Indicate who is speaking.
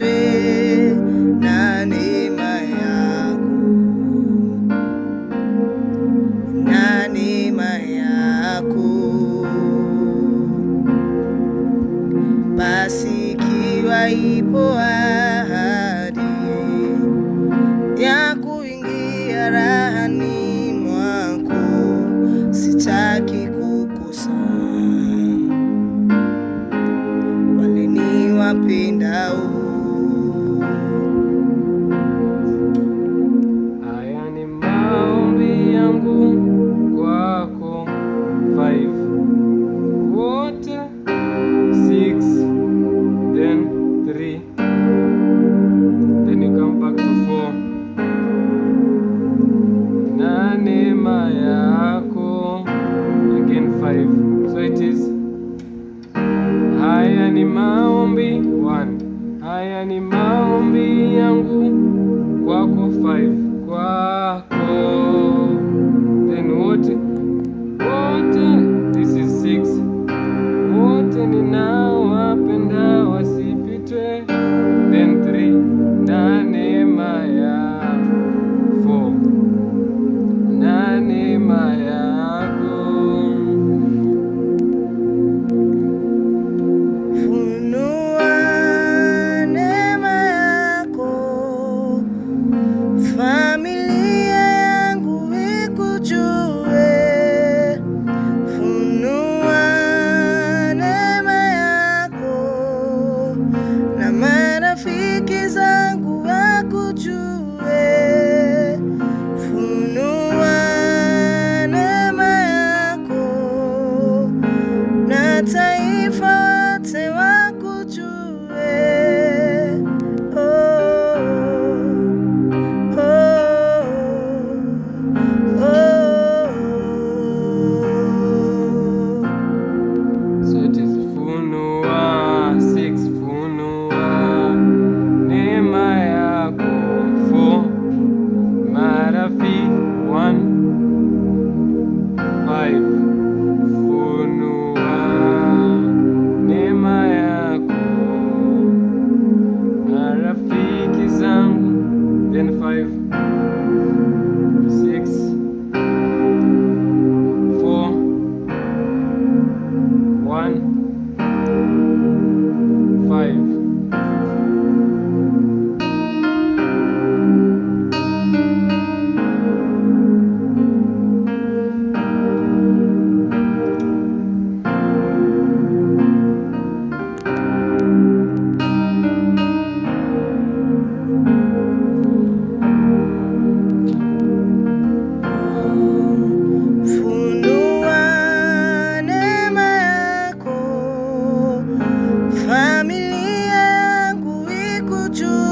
Speaker 1: nisipitwe na neema yako, na neema yako. Basi ikiwa ipo ahadi ya kuingia rahani mwako, sitaki kukosa wale niwapendao.
Speaker 2: Haya ni maombi yangu kwako. 5 wote, 6 then 3 then you come back to 4. Na neema yako again 5. So it is haya ni maombi 1. Haya ni maombi yangu kwako 5 kwako, then wote this is 6. Wote ninawapenda wasipitwe, then 3 na neema ya 4 na neema yako.
Speaker 1: Funua neema yako, familia yangu ikujue. Funua neema yako, na marafiki zangu wakujue. Funua neema yako, na taifa wote wakujue.
Speaker 2: So it is funua 6. Funua neema yako 4. Marafiki 1 5. Funua neema yako, marafiki zangu, then 5 6 4 1 5.
Speaker 1: Funua neema yako, familia yangu ikujue.